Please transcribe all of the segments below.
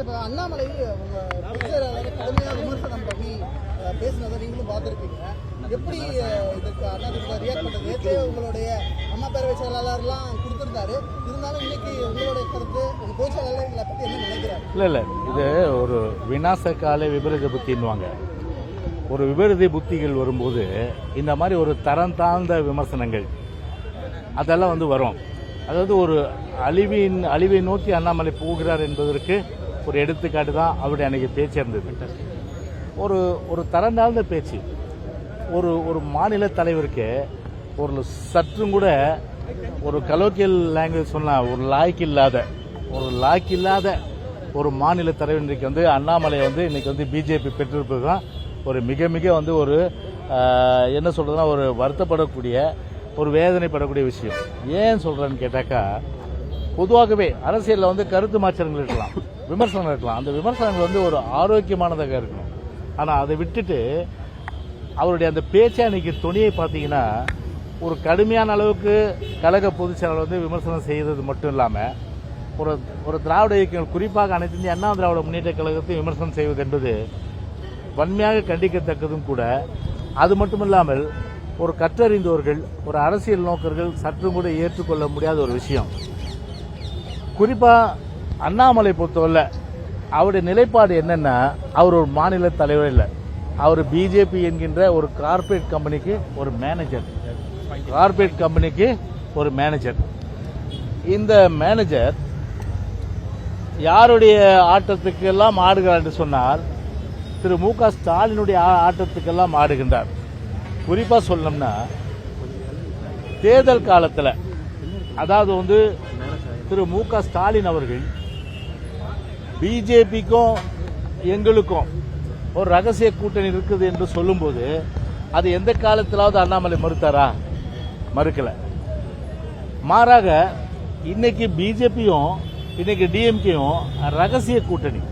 இப்போ அண்ணாமலை கடுமையாக விமர்சனம் பண்ணி பேசினதை நீங்களும் பார்த்துருப்பீங்க. எப்படி இதுக்கு அண்ணாதிமுக ரியாக்ட் பண்ணுறது? நேற்றே உங்களுடைய அம்மா பேரவை செயலாளர்லாம் கொடுத்துருந்தாரு. இருந்தாலும் இன்னைக்கு உங்களுடைய கருத்து, உங்கள் பொதுச் செயலாளர்களை பற்றி என்ன நினைக்கிறாரு? இல்லை இது ஒரு விநாசகால விபரீத புத்தின்வாங்க. ஒரு விபரீத புத்திகள் வரும்போது இந்த மாதிரி ஒரு தரம் தாழ்ந்த விமர்சனங்கள் அதெல்லாம் வரும். அதாவது ஒரு அழிவை நோக்கி அண்ணாமலை போகிறார் என்பதற்கு ஒரு எடுத்துக்காட்டு தான் அவருடைய அன்றைக்கி பேச்சு இருந்தது. ஒரு தரம் தாழ்ந்த பேச்சு. ஒரு மாநில தலைவருக்கு ஒரு சற்றும் கூட ஒரு கலோக்கியல் லாங்குவேஜ் சொன்னால் ஒரு லாய்க்கு இல்லாத ஒரு மாநில தலைவர் இன்றைக்கு அண்ணாமலை இன்னைக்கு பிஜேபி பெற்றிருப்பது தான் ஒரு மிக மிக ஒரு என்ன சொல்றதுன்னா ஒரு வருத்தப்படக்கூடிய ஒரு வேதனைப்படக்கூடிய விஷயம். ஏன் சொல்றேன்னு கேட்டாக்கா, பொதுவாகவே அரசியலில் கருத்து மாற்றங்கள் இருக்கலாம், விமர்சனங்கள் இருக்கலாம். அந்த விமர்சனங்கள் ஒரு ஆரோக்கியமானதாக இருக்கணும். ஆனால் அதை விட்டுட்டு அவருடைய அந்த பேச்சை அன்னைக்கு துணியை பார்த்தீங்கன்னா ஒரு கடுமையான அளவுக்கு கழக பொதுச் செயலாளர் விமர்சனம் செய்தது மட்டும் இல்லாமல் ஒரு திராவிட இயக்கங்கள், குறிப்பாக அனைத்து இந்திய அண்ணா திராவிட முன்னேற்ற கழகத்தை விமர்சனம் செய்வது என்பது வன்மையாக கண்டிக்கத்தக்கதும் கூட. அது மட்டுமில்லாமல் ஒரு கற்றறிந்தவர்கள், ஒரு அரசியல் நோக்கர்கள் சற்றும் கூட ஏற்றுக்கொள்ள முடியாத ஒரு விஷயம். குறிப்பாக அண்ணாமலை பொறுத்தவரை அவருடைய நிலைப்பாடு என்னன்னா, அவர் ஒரு மாநில தலைவர் இல்லை, அவர் பிஜேபி என்கின்ற ஒரு கார்ப்பரேட் கம்பெனிக்கு ஒரு மேனேஜர். இந்த மேனேஜர் யாருடைய ஆட்டத்துக்கு எல்லாம் ஆடுகிறார் என்று சொன்னால் திரு மு.க. ஸ்டாலினுடைய ஆட்டத்துக்கெல்லாம் ஆடுகின்றார். குறிப்பாக சொல்லணும்னா தேர்தல் காலத்தில், அதாவது திரு மு.க. ஸ்டாலின் அவர்கள் பிஜேபிக்கும் எங்களுக்கும் ஒரு ரகசிய கூட்டணி இருக்குது என்று சொல்லும்போது அது எந்த காலத்திலாவது அண்ணாமலை மறுத்தாரா? மறுக்கல. மாறாக இன்னைக்கு பிஜேபியும் இன்னைக்கு டிஎம்கேயும் ரகசிய கூட்டணி.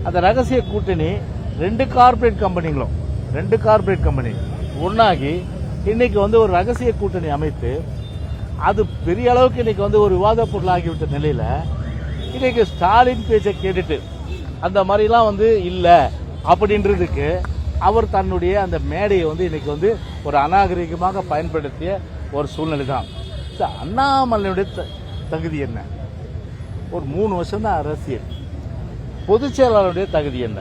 அந்த ரகசிய கூட்டணி ரெண்டு கார்ப்பரேட் கம்பெனி ஒன்னாகி இன்னைக்கு ஒரு ரகசிய கூட்டணி அமைத்து அது பெரிய அளவுக்கு இன்னைக்கு ஒரு விவாத பொருளாகிவிட்ட நிலையில இன்னைக்கு ஸ்டாலின் பேச்சை கேட்டுட்டு அந்த மாதிரிலாம் இல்ல அப்படின்றதுக்கு அவர் தன்னுடைய அந்த மேடையை இன்னைக்கு ஒரு அநாகரிகமாக பயன்படுத்திய ஒரு சூழ்நிலை தான். அண்ணாமலையுடைய தகுதி என்ன? ஒரு 3 வருஷம் தான் அரசியல். பொதுச் செயலாளருடைய தகுதி என்ன?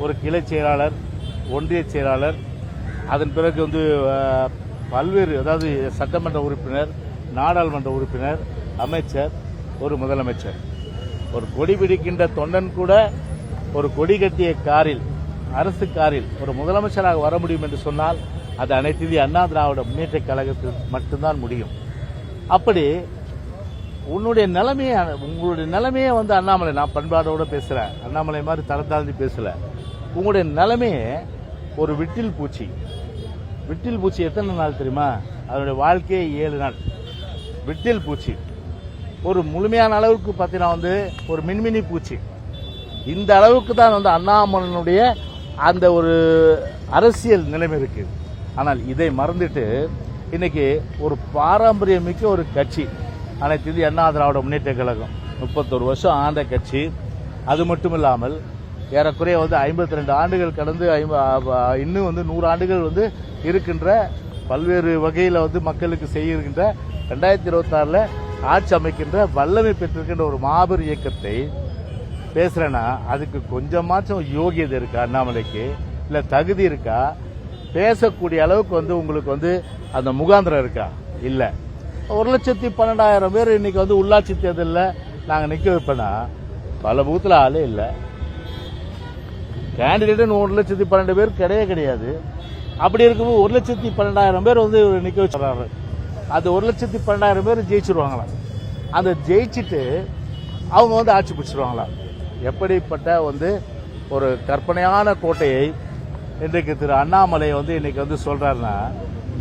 ஒரு கிளை செயலாளர், ஒன்றிய செயலாளர், அதன் பிறகு பல்வேறு, அதாவது சட்டமன்ற உறுப்பினர், நாடாளுமன்ற உறுப்பினர், அமைச்சர், ஒரு முதலமைச்சர். ஒரு கொடி பிடிக்கின்ற தொண்டன் கூட ஒரு கொடி கட்டிய காரில், அரசு காரில் ஒரு முதலமைச்சராக வர முடியும் என்று சொன்னால் அது அனைத்து இந்திய அண்ணா திராவிட முன்னேற்ற கழகத்தில் மட்டும்தான் முடியும். அப்படி உங்களுடைய நிலைமையே அண்ணாமலை, நான் பண்பாடோட பேசுறேன், அண்ணாமலை மாதிரி தரத்தாழ்ந்து பேசல. உங்களுடைய நிலைமையே ஒரு விட்டில் பூச்சி எத்தனை நாள் தெரியுமா? அதனுடைய வாழ்க்கையே 7 நாள். விட்டில் பூச்சி ஒரு முழுமையான அளவுக்கு பார்த்தீங்கன்னா ஒரு மின்மினி பூச்சி. இந்த அளவுக்கு தான் அண்ணாமலையினுடைய அந்த ஒரு அரசியல் நிலைமை இருக்கு. ஆனால் இதை மறந்துட்டு இன்னைக்கு ஒரு பாரம்பரியமிக்க ஒரு கட்சி அனைத்து இந்திய அண்ணா திராவிட முன்னேற்ற கழகம் 31 வருஷம் ஆண்ட கட்சி. அது மட்டும் இல்லாமல் ஏறக்குறைய 52 ஆண்டுகள் கடந்து இன்னும் 100 ஆண்டுகள் இருக்கின்ற பல்வேறு வகையில் மக்களுக்கு செய்கின்ற 2026 ஆட்சி அமைக்கின்ற வல்லமை பெற்றிருக்கின்ற ஒரு மாபெரும் இயக்கத்தை பேசுறேன்னா அதுக்கு கொஞ்சமாச்சும் யோகியதை இருக்கா? அண்ணாமலைக்கு இல்ல தகுதி இருக்கா? பேசக்கூடிய அளவுக்கு உங்களுக்கு அந்த முகாந்திரம் இருக்கா? இல்ல. 1,12,000 பேர் இன்னைக்கு உள்ளாட்சி தேர்தலில் நாங்க நிக்க வைப்பேன்னா பல பூத்துல ஆளே இல்லை. கேண்டிடேட் 1,12,000 பேர் கிடையாது. அப்படி இருக்கும்போது 1,12,000 பேர் நிக்க வச்சுறாரு. அது 1,12,000 பேர் ஜெயிச்சிருவாங்களாம். அந்த ஜெயிச்சுட்டு அவங்க ஆட்சி பிடிச்சிருவாங்களாம். எப்படிப்பட்ட ஒரு கற்பனையான கோட்டையை இன்றைக்கு திரு அண்ணாமலை இன்னைக்கு சொல்றாருன்னா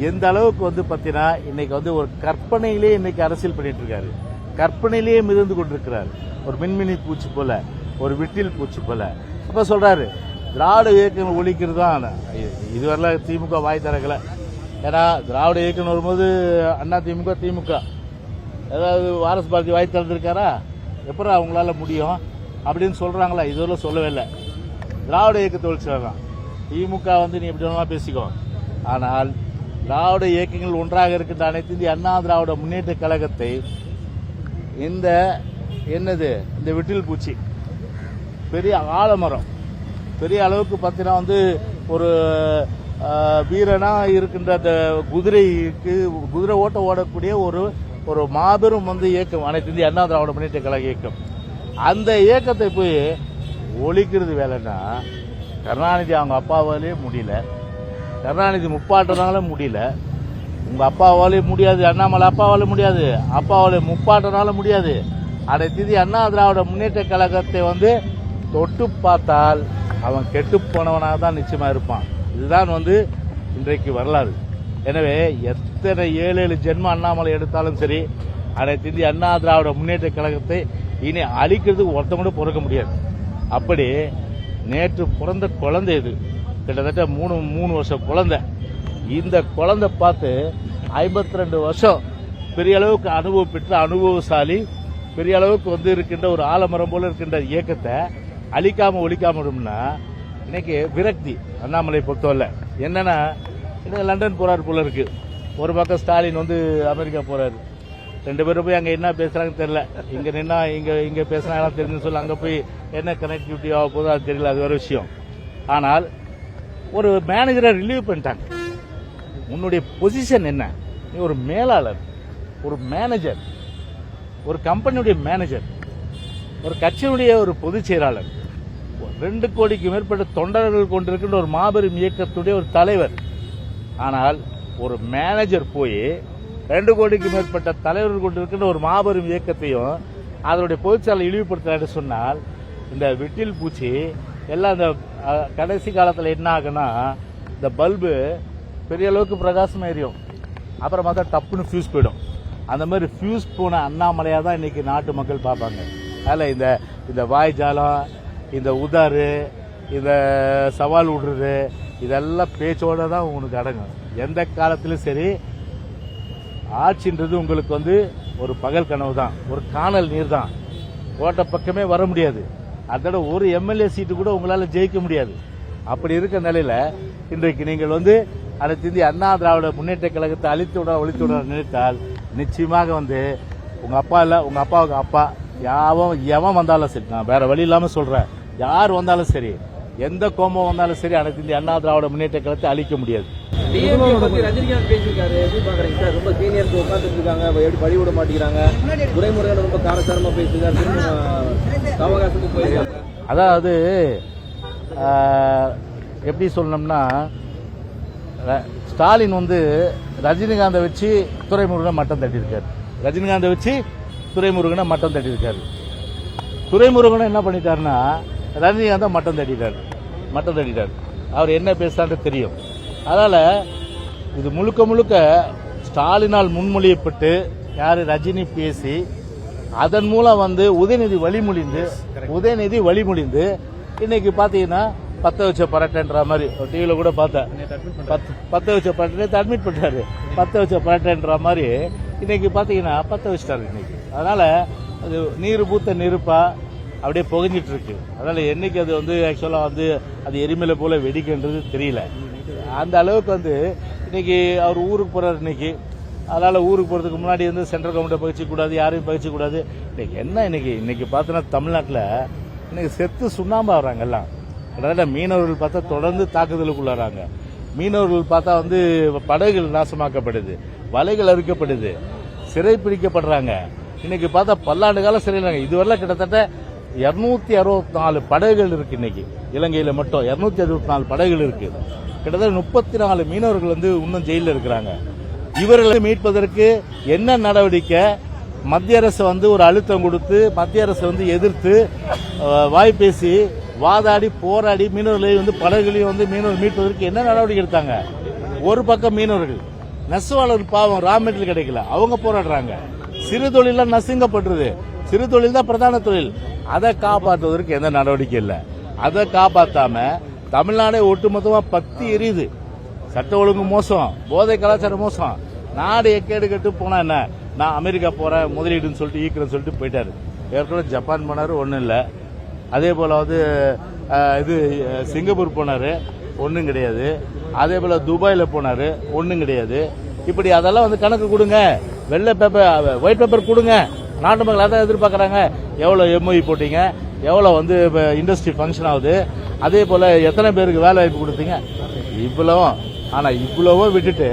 எந்த அளவுக்கு பார்த்தீங்கன்னா இன்னைக்கு ஒரு கற்பனையிலே இன்னைக்கு அரசியல் பண்ணிட்டு இருக்காரு. கற்பனையிலேயே மிதந்து கொண்டிருக்கிறார். ஒரு மின்மினி பூச்சி போல, ஒரு விட்டில் பூச்சி போல. அப்ப சொல்றாரு திராவிட இயக்கங்கள் ஒழிக்கிறது தான். இதுவரையில திமுக வாய் திறக்கல. ஏன்னா திராவிட இயக்கம் வரும்போது அண்ணா திமுக ஏதாவது வாரஸ் பாரதி வாய் திறந்திருக்காரா? எப்படி அவங்களால முடியும்? அப்படின்னு சொல்றாங்களா? இதுவரை சொல்லவே இல்லை. திராவிட இயக்கத்தை ஒழிச்சிடலாம். திமுக வந்து நீ எப்படி வேணாலும் பேசிக்கோ, ஆனால் திராவிட இயக்கங்கள் ஒன்றாக இருக்கின்ற அனைத்து இந்திய அண்ணா திராவிட முன்னேற்ற கழகத்தை இந்த விட்டில் பூச்சி பெரிய ஆலமரம், பெரிய அளவுக்கு பார்த்தீங்கன்னா வந்து ஒரு வீரனா இருக்கின்ற அந்த குதிரை ஓட்ட ஓடக்கூடிய ஒரு மாபெரும் வந்து இயக்கம் அனைத்து இந்திய அண்ணா திராவிட முன்னேற்ற கழக இயக்கம். அந்த இயக்கத்தை போய் ஒழிக்கிறது வேலைன்னா கருணாநிதி அவங்க அப்பாவாலே முடியல, கருணாநிதி முப்பாட்டனால முடியல, உங்க அப்பாவாலே முடியாது, அண்ணாமலை அப்பாவால முடியாது, அப்பாவாலே முப்பாட்டனால முடியாது. அனைத்து இந்திய அண்ணா திராவிட முன்னேற்ற கழகத்தை வந்து தொட்டு பார்த்தால் அவன் கெட்டு போனவனாக தான் நிச்சயமா இருப்பான். இதுதான் வந்து இன்றைக்கு வரலாறு. எனவே எத்தனை 7 ஜென்ம அண்ணாமலை எடுத்தாலும் சரி, அனைத்து இந்திய அண்ணா திராவிட முன்னேற்ற கழகத்தை இனி அழிக்கிறதுக்கு ஒருத்தம் கூட பொறுக்க முடியாது. அப்படி நேற்று பிறந்த குழந்தை இது, கிட்டத்தட்ட 3 வருஷம் குழந்தை. இந்த குழந்தை பார்த்து 52 வருஷம் பெரிய அளவுக்கு அனுபவம் பெற்ற அனுபவசாலி, பெரிய அளவுக்கு வந்து இருக்கின்ற ஒரு ஆலமரம் போல இருக்கின்ற இயக்கத்தை அழிக்காம ஒழிக்காம விடும்னா இன்னைக்கு விரக்தி அண்ணாமலை பொறுத்தவரை. என்னன்னா இன்னைக்கு லண்டன் போறாரு போல இருக்கு, ஒரு பக்கம் ஸ்டாலின் வந்து அமெரிக்கா போறாரு. 2 பேரும் போய் அங்க என்ன பேசுறாங்கன்னு தெரியல. இங்க நின்னா இங்க பேசுறாங்க தெரிஞ்சுன்னு சொல்லி அங்க போய் என்ன கனெக்டிவிட்டி ஆக போதோ அது தெரியல, அது ஒரு விஷயம். ஆனால் ஒரு மேனேஜரை ரிலீவ் பண்ணிட்டாங்க. உன்னுடைய பொசிஷன் என்ன? நீ ஒரு மேலாளர், ஒரு மேனேஜர், ஒரு கம்பெனியுடைய மேனேஜர், ஒரு கட்சியினுடைய ஒரு பொதுச் செயலாளர், 2 கோடிக்கு மேற்பட்ட தொண்டர்கள் கொண்டிருக்கின்ற ஒரு மாபெரும் இயக்கத்துடைய ஒரு தலைவர். ஆனால் ஒரு மேனேஜர் போய் 2 கோடிக்கு மேற்பட்ட தலைவர்கள் கொண்டிருக்கின்ற ஒரு மாபெரும் இயக்கத்தையும் அதனுடைய பொதுச்செயலாளர் இழிவுபடுத்த சொன்னால் இந்த விட்டில் பூச்சி எல்லாம் இந்த கடைசி காலத்தில் என்ன ஆகுன்னா இந்த பல்பு பெரிய அளவுக்கு பிரகாசம் எரியும், அப்புறம் பார்த்தா டப்புன்னு ஃபியூஸ் போயிடும். அந்த மாதிரி ஃபியூஸ் போன அண்ணாமலையாக தான் இன்னைக்கு நாட்டு மக்கள் பார்ப்பாங்க. அதில் இந்த வாய் ஜாலம், இந்த உதாறு, இந்த சவால் விடுறது, இதெல்லாம் பேச்சோட தான் உனக்கு அடங்கும். எந்த காலத்திலும் சரி ஆட்சின்றது உங்களுக்கு வந்து ஒரு பகல் கனவு தான், ஒரு காணல் நீர் தான். கோட்டை பக்கமே வர முடியாது. அதோட ஒரு எம்எல்ஏ சீட்டு கூட உங்களால் ஜெயிக்க முடியாது. அப்படி இருக்க நிலையில இன்றைக்கு நீங்கள் வந்து அனைத்து இந்திய அண்ணா திராவிட முன்னேற்ற கழகத்தை ஒழித்து விட நினைத்தால் நிச்சயமாக வந்து உங்க அப்பா இல்ல, உங்க அப்பாவுக்கு அப்பா எவன் வந்தாலும் சரி, நான் வேற வழி இல்லாம சொல்றேன், யார் வந்தாலும் சரி, எந்த கோம்பம் வந்தாலும் சரி, அனைத்து இந்திய அண்ணா திராவிட முன்னேற்ற கழகத்தை அழிக்க முடியாது. ரஜினிகாந்த் பேசியிருக்காரு, எப்படி பாக்குறீங்க சார்? ரொம்ப சீனியருக்கு உட்காந்துட்டு இருக்காங்க, எப்படி வழி விட மாட்டேங்கிறாங்க, துரைமுருகன் ரொம்ப காரசாரமா பேசியிருக்காரு, அவகாசத்துக்கு போயிருக்காங்க. அதாவது எப்படி சொல்லணும்னா ஸ்டாலின் வந்து ரஜினிகாந்தை வச்சு துரைமுருகனை மட்டம் தட்டியிருக்காரு, ரஜினிகாந்தை வச்சு துரைமுருகனை மட்டம் தட்டியிருக்காரு. துரைமுருகனை என்ன பண்ணிட்டாருன்னா ரஜினிகாந்தை மட்டம் தட்டிட்டார். அவர் என்ன பேசுறான்னு தெரியும். அதனால இது முழுக்க முழுக்க ஸ்டாலினால் முன்மொழியப்பட்டு யாரு ரஜினி பேசி அதன் மூலம் வந்து உதயநிதி வழிமொழிந்து இன்னைக்கு பாத்தீங்கன்னா பத்த வச்ச பரட்டன்ற மாதிரி டிவியில கூட பார்த்தேன். பத்த வச்ச பரட்டை அட்மிட் பண்றாரு, பத்த வச்ச பரட்டன்ற மாதிரி இன்னைக்கு பாத்தீங்கன்னா பத்த வச்சிட்டாரு இன்னைக்கு. அதனால அது நீர் பூத்த நெருப்பா அப்படியே புகஞ்சிட்டு இருக்கு. அதனால என்னைக்கு அது வந்து ஆக்சுவலா வந்து அது எரிமலை போல வெடிக்கின்றது தெரியல. அந்த அளவுக்கு வந்து இன்னைக்கு அவர் ஊருக்கு போறாரு இன்னைக்கு. அதனால ஊருக்கு போறதுக்கு முன்னாடி வந்து சென்ட்ரல் கவர்மெண்ட் பகிச்சிக்க கூடாது, யாரையும் பகிச்சிக்க கூடாது. இன்னைக்கு என்ன இன்னைக்கு பார்த்தோன்னா தமிழ்நாட்டில் இன்னைக்கு செத்து சுண்ணாம்பு ஆகுறாங்க எல்லாம். கிட்டத்தட்ட மீனவர்கள் பார்த்தா தொடர்ந்து தாக்குதலுக்குள்ளாராங்க. மீனவர்கள் பார்த்தா வந்து படகுகள் நாசமாக்கப்படுது, வலைகள் அறுக்கப்படுது, சிறை பிடிக்கப்படுறாங்க. இன்னைக்கு பார்த்தா பல்லாண்டு காலம் சிறையிலாங்க. இதுவரை கிட்டத்தட்ட 264 படகுகள் இருக்கு. இன்னைக்கு இலங்கையில மட்டும் 264 படகுகள் இருக்கு. கிட்டத்தட்ட 34 மீனவர்கள் வந்து இன்னும் ஜெயிலில் இருக்கிறாங்க. இவர்களை மீட்பதற்கு என்ன நடவடிக்கை? மத்திய அரசு வந்து ஒரு அழுத்தம் கொடுத்து மத்திய அரசு வந்து எதிர்த்து வாய்ப்பேசி வாதாடி போராடி மீனவர்களை வந்து படகுகளையும் வந்து மீனவர்கள் மீட்பதற்கு என்ன நடவடிக்கை எடுத்தாங்க? ஒரு பக்கம் மீனவர்கள் நெசவாளர் பாவம் ரா மெட்டீரியல் கிடைக்கல, அவங்க போராடுறாங்க. சிறு தொழிலாம் நசுங்கப்பட்டுருது. சிறு தொழில் தான் பிரதான தொழில். அதை காப்பாற்றுவதற்கு எந்த நடவடிக்கை இல்லை. அதை காப்பாற்றாம தமிழ்நாடே ஒட்டுமொத்தமா பத்தி எரியுது. சட்ட ஒழுங்கு மோசம், போதை கலாச்சாரம் மோசம். நாடு எக்கேடு கட்டு போனா என்ன, நான் அமெரிக்கா போறேன் முதலீடுன்னு சொல்லிட்டு ஈக்கிறேன்னு சொல்லிட்டு போயிட்டாரு. ஏற்கனவே ஜப்பான் போனாரு, ஒன்றும் இல்லை. அதே போல் வந்து இது சிங்கப்பூர் போனார், ஒன்றும் கிடையாது. அதே போல் துபாயில் போனார், ஒன்றும் கிடையாது. இப்படி அதெல்லாம் வந்து கணக்கு கொடுங்க, வெள்ளை பேப்பர் ஒயிட் பேப்பர் கொடுங்க. நாட்டு மக்கள் அதான் எதிர்பார்க்குறாங்க. எவ்வளோ எம்ஓஇ போட்டீங்க, எவ்வளோ வந்து இப்போ இண்டஸ்ட்ரி ஃபங்க்ஷன் ஆகுது, அதே போல் எத்தனை பேருக்கு வேலை வாய்ப்பு கொடுத்தீங்க, இவ்வளவும். ஆனால் இவ்வளவோ விட்டுட்டு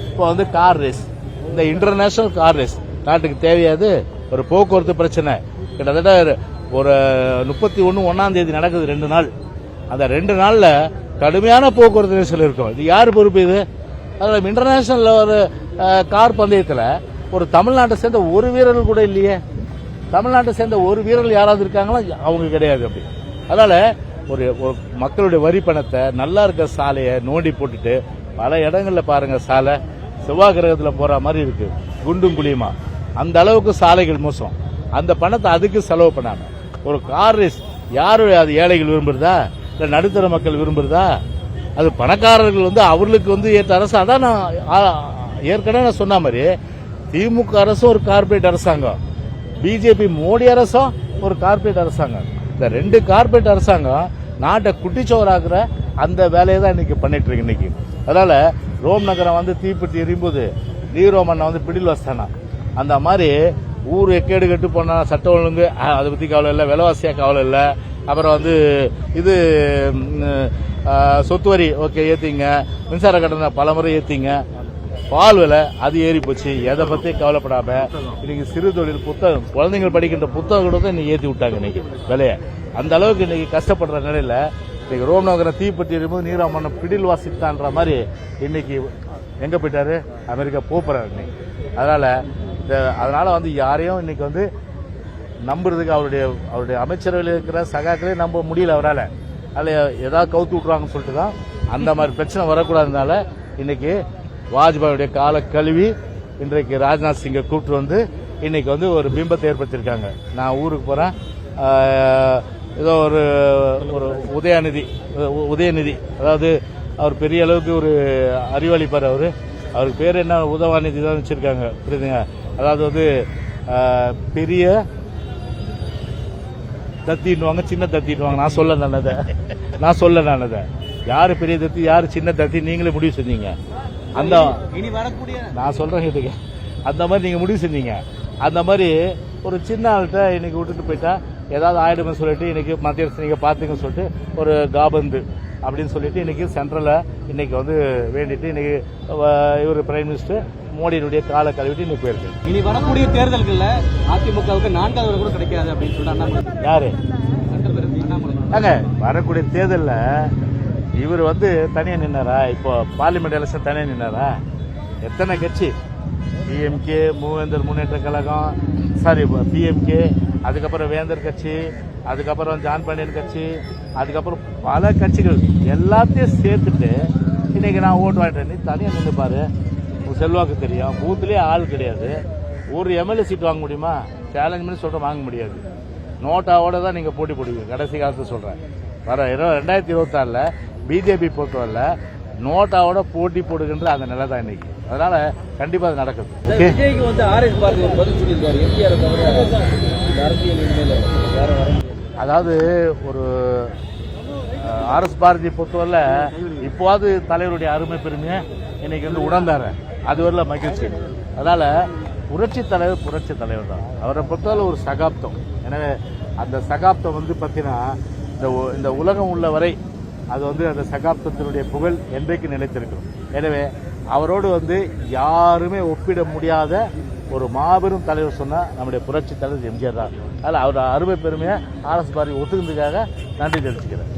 இப்போ வந்து கார் ரேஸ், இந்த இன்டர்நேஷனல் கார் ரேஸ் நாட்டுக்கு தேவையாது. ஒரு போக்குவரத்து பிரச்சனை கிட்டத்தட்ட ஒரு 31 நடக்குது 2 நாள். அந்த 2 நாளில் கடுமையான போக்குவரத்து நெரிசல் இருக்கும். இது யார் பொறுப்பு? இது அதில் இன்டர்நேஷனல் ஒரு கார் பந்தயத்தில் ஒரு தமிழ்நாட்டை சேர்ந்த ஒரு வீரர்கள் கூட இல்லையே. தமிழ்நாட்டை சேர்ந்த ஒரு வீரர்கள் யாராவது இருக்காங்களா? அவங்க கிடையாது. அப்படி அதனால ஒரு மக்களுடைய வரி பணத்தை நல்லா இருக்க சாலையை நோண்டி போட்டுட்டு பல இடங்களில் பாருங்க, சாலை செவ்வாய் கிரகத்தில் போற மாதிரி இருக்கு, குண்டும் குழியுமா. அந்த அளவுக்கு சாலைகள் மோசம். அந்த பணத்தை அதுக்கு செலவு பண்ணாங்க. ஒரு கார் ரேஸ் யாரு? அது ஏழைகள் விரும்புறதா, இல்லை நடுத்தர மக்கள் விரும்புறதா? அது பணக்காரர்கள் வந்து அவர்களுக்கு வந்து ஏற்ற அரசு. அதான் நான் ஏற்கனவே நான் சொன்ன மாதிரி திமுக அரசும் ஒரு கார்பரேட் அரசாங்கம், பிஜேபி மோடி அரசும் ஒரு கார்பரேட் அரசாங்கம். இந்த 2 கார்பரேட் அரசாங்கம் நாட்டை குட்டிச்சோறாக்குற அந்த வேலையை தான் இன்னைக்கு பண்ணிட்டு இருக்கு இன்னைக்கு. அதனால ரோம் நகரம் வந்து தீப்பெட்டி எரியும்போது நீரோ மன்னன் வந்து பிடில் வச்சானா, அந்த மாதிரி ஊர் எக்கேடு கட்டு போனா சட்ட ஒழுங்கு அதை பத்தி கவலை இல்லை, விலைவாசியா கவலை இல்லை. அப்புறம் வந்து இது சொத்து வரி ஓகே ஏத்திங்க, மின்சார கட்டணம் பல முறை ஏத்திங்க, பால் விலை அது ஏறி போச்சு, எதை பத்தி கவலைப்படாம இன்னைக்கு சிறு தொழில் புத்தகம், குழந்தைகள் படிக்கின்ற புத்தகம் கூட இன்னைக்கு ஏற்றி விட்டாங்க இன்னைக்கு விலையை. அந்த அளவுக்கு இன்னைக்கு கஷ்டப்படுற நிலையில இன்னைக்கு ரோம் நகரம் தீப்பெட்டி எரியும்போது நீரோ மன்னன் பிடில் வாசித்தான்ற மாதிரி இன்னைக்கு எங்க போயிட்டாரு? அமெரிக்கா போறாரு இன்னைக்கு. அதனால வந்து யாரையும் இன்னைக்கு வந்து நம்புறதுக்கு அவருடைய அமைச்சரவையில் இருக்கிற சகாக்களே நம்ப முடியல அவரால். அதில் ஏதாவது கவுத்து விட்டுருவாங்கன்னு சொல்லிட்டு தான் அந்த மாதிரி பிரச்சனை வரக்கூடாதுனால இன்னைக்கு வாஜ்பாயுடைய கால கழுவி இன்றைக்கு ராஜ்நாத் சிங்கை கூப்பிட்டு வந்து இன்னைக்கு வந்து ஒரு பிம்பத்தை ஏற்படுத்தியிருக்காங்க. நான் ஊருக்கு போறேன், ஏதோ ஒரு உதயநிதி, அதாவது அவர் பெரிய அளவுக்கு ஒரு அறிவாளிப்பார். அவருக்கு பேர் என்ன, உதவாநிதி தான் வச்சிருக்காங்க, புரியுதுங்க? அதாவது வந்து பெரிய தத்தின்னுவாங்க, சின்ன தத்தின்னுவாங்க. நான் சொல்ல நானதை யாரு பெரிய தத்தி யாரு சின்ன தத்தி நீங்களே முடிவு செஞ்சீங்க. அந்த இனி வரக்கூடிய நான் சொல்றேன் இதுக்கு, அந்த மாதிரி நீங்க முடிவு செஞ்சீங்க. அந்த மாதிரி ஒரு சின்ன ஆள்கிட்ட இன்னைக்கு விட்டுட்டு போயிட்டா ஏதாவது ஆயிடுமே சொல்லிட்டு இன்னைக்கு மத்திய அரசு நீங்க பாத்துங்க சொல்லிட்டு ஒரு காபந்து அப்படின்னு சொல்லிட்டு இன்னைக்கு சென்ட்ரல்ல இன்னைக்கு வந்து வேண்டிட்டு இன்னைக்கு இவர் பிரைம் மினிஸ்டர் மோடியினுடைய கால கழுவிட்டு இன்னைக்கு போயிருக்கு. இனி வரக்கூடிய தேர்தல்கள்ல அதிமுகவுக்கு 4வது கூட கிடைக்காது அப்படின்னு சொல்லிட்டு யாரு அங்க வரக்கூடிய தேர்தல்ல இவர் வந்து தனியா நின்னாரா? இப்போ பார்லிமெண்ட் எலெக்ஷன் தனியா நின்னாரா? எத்தனை கட்சி, பிஎம்கே மூவேந்தர் முன்னேற்ற கழகம், பிஎம்கே, அதுக்கப்புறம் வேந்தர் கட்சி, அதுக்கப்புறம் ஜான் பாண்டியன் கட்சி, அதுக்கப்புறம் பல கட்சிகள் எல்லாத்தையும் சேர்த்துட்டு இன்னைக்கு நான் ஓட்டு வாங்கிட்டேன். நீ தனியா நின்று பாரு, உங்க செல்வாக்கு தெரியும். பூத்துலேயே ஆள் கிடையாது. ஒரு எம்எல்ஏ சீட் வாங்க முடியுமா? சேலஞ்ச் பண்ணி சொல்ற வாங்க முடியாது. நோட்டாவோட தான் நீங்க போட்டி போடுவீங்க. கடைசி காலத்து சொல்றேன், வர 2026 பிஜேபி பொறுத்தவரையில நோட்டாவோட போட்டி போடுகின்ற அந்த நிலை தான் இன்னைக்கு. அதனால கண்டிப்பா அது நடக்குது. விஜய்க்கு வந்து ஆர்எஸ் பாரதி பதில் சொல்லியிருக்காரு, எம்ஜிஆர் தவிர அதாவது ஒரு ஆர்எஸ் பாரதி பொறுத்தவரையில இப்போது தலைவருடைய அருமை பெருமையை இன்னைக்கு வந்து உணர்ந்தாரு. அது வரல மகிழ்ச்சி. அதனால புரட்சி தலைவர் தான். அவரை பொறுத்தவரை ஒரு சகாப்தம். எனவே அந்த சகாப்தம் வந்து பார்த்தீங்கன்னா இந்த உலகம் உள்ள வரை அது வந்து அந்த சகாப்தத்தினுடைய புகழ் என்றைக்கு நிலைத்திருக்கும். எனவே அவரோடு வந்து யாருமே ஒப்பிட முடியாத ஒரு மாபெரும் தலைவர் சொன்னா நம்முடைய புரட்சி தலைவர் எம்ஜிஆர் தான். அதனால அவர் அருமை பெருமையை ஆர்எஸ் பாரதி ஒத்துக்கிறதுக்காக நன்றி தெரிவிச்சுக்கிறேன்.